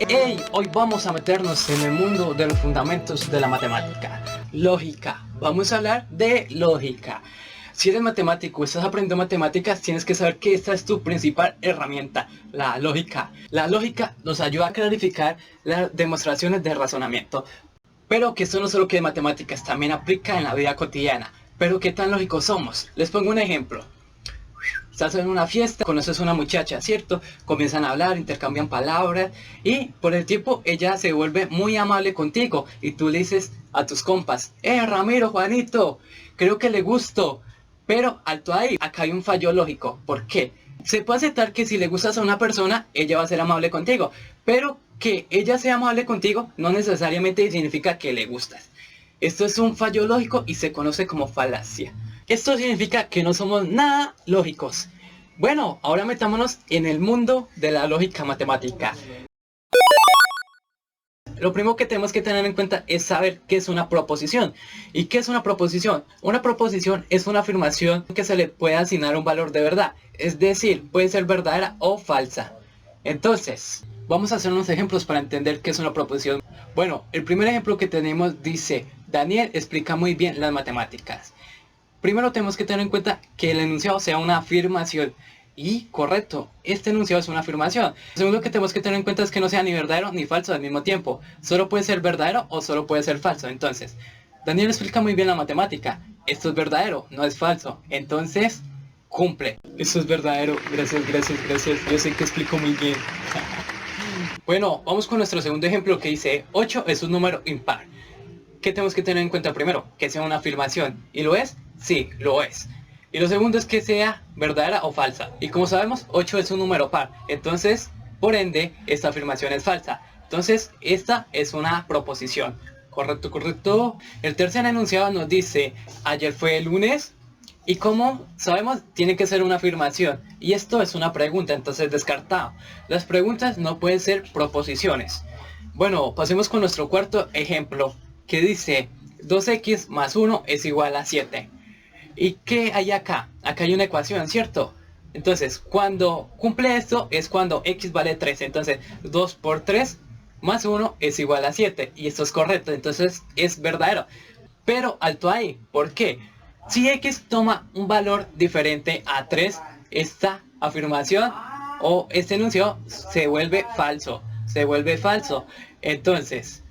Hey, hoy vamos a meternos en el mundo de los fundamentos de la matemática. Lógica. Vamos a hablar de lógica. Si eres matemático y estás aprendiendo matemáticas, tienes que saber que esta es tu principal herramienta, la lógica. La lógica nos ayuda a clarificar las demostraciones de razonamiento. Pero que esto no solo que de matemáticas, también aplica en la vida cotidiana. Pero ¿qué tan lógicos somos? Les pongo un ejemplo. Estás en una fiesta, conoces a una muchacha, ¿cierto? Comienzan a hablar, intercambian palabras y por el tiempo ella se vuelve muy amable contigo y tú le dices a tus compas, Ramiro, Juanito, creo que le gusto. Pero alto ahí, acá hay un fallo lógico. ¿Por qué? Se puede aceptar que si le gustas a una persona, ella va a ser amable contigo, pero que ella sea amable contigo no necesariamente significa que le gustas. Esto es un fallo lógico y se conoce como falacia. Esto significa que no somos nada lógicos. Bueno, ahora metámonos en el mundo de la lógica matemática. Lo primero que tenemos que tener en cuenta es saber qué es una proposición. ¿Y qué es una proposición? Una proposición es una afirmación que se le puede asignar un valor de verdad. Es decir, puede ser verdadera o falsa. Entonces, vamos a hacer unos ejemplos para entender qué es una proposición. Bueno, el primer ejemplo que tenemos dice, Daniel explica muy bien las matemáticas. Primero tenemos que tener en cuenta que el enunciado sea una afirmación. Y correcto, este enunciado es una afirmación. Lo segundo que tenemos que tener en cuenta es que no sea ni verdadero ni falso al mismo tiempo. Solo puede ser verdadero o solo puede ser falso. Entonces, Daniel explica muy bien la matemática. Esto es verdadero, no es falso. Entonces, cumple. Eso es verdadero. Gracias, gracias, gracias. Yo sé que explico muy bien. Bueno, vamos con nuestro segundo ejemplo que dice 8 es un número impar. ¿Qué tenemos que tener en cuenta primero? Que sea una afirmación. ¿Y lo es? Sí, lo es. Y lo segundo es que sea verdadera o falsa. Y como sabemos, 8 es un número par. Entonces, por ende, esta afirmación es falsa. Entonces, esta es una proposición. Correcto, correcto. El tercer enunciado nos dice, ayer fue el lunes. Y como sabemos, tiene que ser una afirmación. Y esto es una pregunta, entonces descartado. Las preguntas no pueden ser proposiciones. Bueno, pasemos con nuestro cuarto ejemplo, que dice 2x más 1 es igual a 7. ¿Y qué hay acá? Acá hay una ecuación, ¿cierto? Entonces, cuando cumple esto es cuando x vale 3. Entonces, 2 por 3 más 1 es igual a 7. Y esto es correcto, entonces es verdadero. Pero alto ahí, ¿por qué? Si x toma un valor diferente a 3, esta afirmación o este enunciado se vuelve falso. Se vuelve falso. Entonces,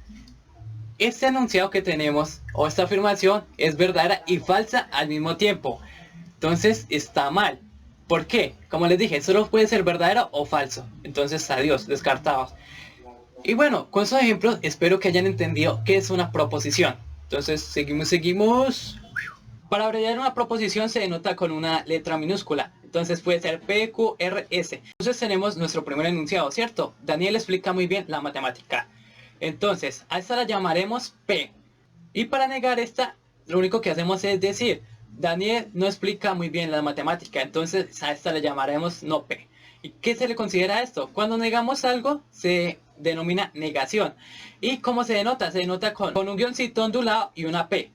este enunciado que tenemos o esta afirmación es verdadera y falsa al mismo tiempo. Entonces está mal. ¿Por qué? Como les dije, solo puede ser verdadero o falso. Entonces adiós, descartados. Y bueno, con esos ejemplos espero que hayan entendido qué es una proposición. Entonces seguimos. Para abreviar una proposición se denota con una letra minúscula. Entonces puede ser P, Q, R, S. Entonces tenemos nuestro primer enunciado, ¿cierto? Daniel explica muy bien la matemática. Entonces, a esta la llamaremos P. Y para negar esta, lo único que hacemos es decir, Daniel no explica muy bien la matemática, entonces a esta le llamaremos no P. ¿Y qué se le considera a esto? Cuando negamos algo, se denomina negación. ¿Y cómo se denota? Se denota con un guioncito ondulado y una P.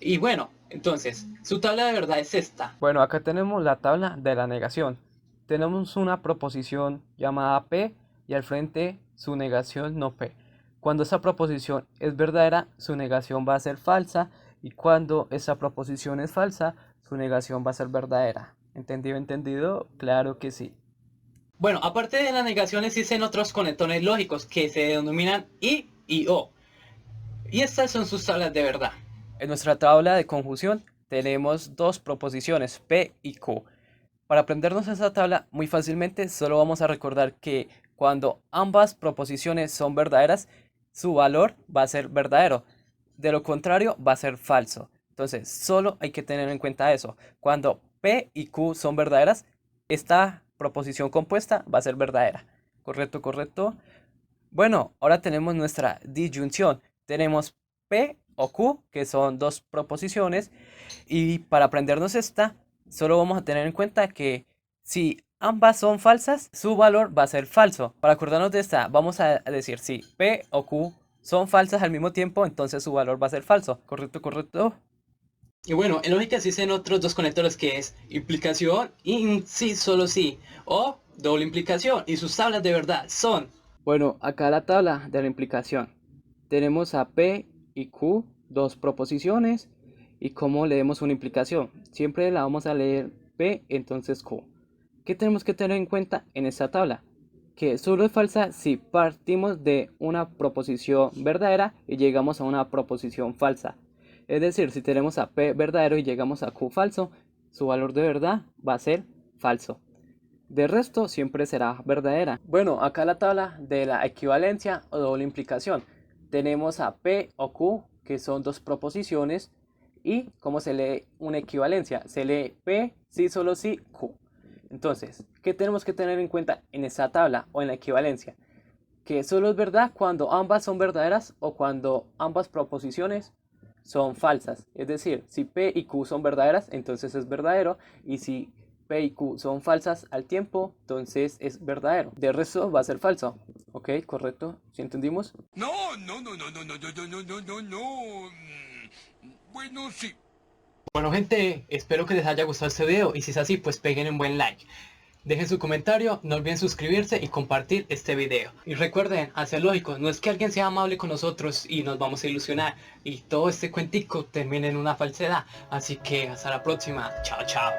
Y bueno, entonces, su tabla de verdad es esta. Bueno, acá tenemos la tabla de la negación. Tenemos una proposición llamada P y al frente su negación no P. Cuando esa proposición es verdadera, su negación va a ser falsa y cuando esa proposición es falsa, su negación va a ser verdadera. ¿Entendido? ¿Entendido? Claro que sí. Bueno, aparte de la negación existen otros conectores lógicos que se denominan y O. Y estas son sus tablas de verdad. En nuestra tabla de conjunción tenemos dos proposiciones, P y Q. Para aprendernos esa tabla muy fácilmente, solo vamos a recordar que cuando ambas proposiciones son verdaderas, su valor va a ser verdadero. De lo contrario, va a ser falso. Entonces, solo hay que tener en cuenta eso. Cuando P y Q son verdaderas, esta proposición compuesta va a ser verdadera. ¿Correcto, correcto? Bueno, ahora tenemos nuestra disyunción. Tenemos P o Q, que son dos proposiciones, y para aprendernos esta, solo vamos a tener en cuenta que si ambas son falsas, su valor va a ser falso. Para acordarnos de esta, vamos a decir si P o Q son falsas al mismo tiempo, entonces su valor va a ser falso. ¿Correcto, correcto? Y bueno, en lógica existen otros dos conectores que es implicación y sí, solo sí, o doble implicación. Y sus tablas de verdad son Bueno, acá la tabla de la implicación. Tenemos a P y Q, dos proposiciones, y cómo leemos una implicación. Siempre la vamos a leer P, entonces Q. ¿Qué tenemos que tener en cuenta en esta tabla? Que solo es falsa si partimos de una proposición verdadera y llegamos a una proposición falsa. Es decir, si tenemos a P verdadero y llegamos a Q falso, su valor de verdad va a ser falso. De resto, siempre será verdadera. Bueno, acá la tabla de la equivalencia o doble implicación. Tenemos a P o Q, que son dos proposiciones, y ¿cómo se lee una equivalencia? Se lee P, sí, solo sí, Q. Entonces, ¿qué tenemos que tener en cuenta en esta tabla o en la equivalencia? Que solo es verdad cuando ambas son verdaderas o cuando ambas proposiciones son falsas. Es decir, si P y Q son verdaderas, entonces es verdadero, y si P y Q son falsas al tiempo, entonces es verdadero. De resto va a ser falso. ¿Ok? ¿Correcto? ¿Sí entendimos? No, no, no, no, no, no, no, no, no, no, no. Bueno, sí. Bueno gente, espero que les haya gustado este video y si es así pues peguen un buen like. Dejen su comentario, no olviden suscribirse y compartir este video. Y recuerden, hacer lógico, no es que alguien sea amable con nosotros y nos vamos a ilusionar y todo este cuentico termine en una falsedad. Así que hasta la próxima, chao chao.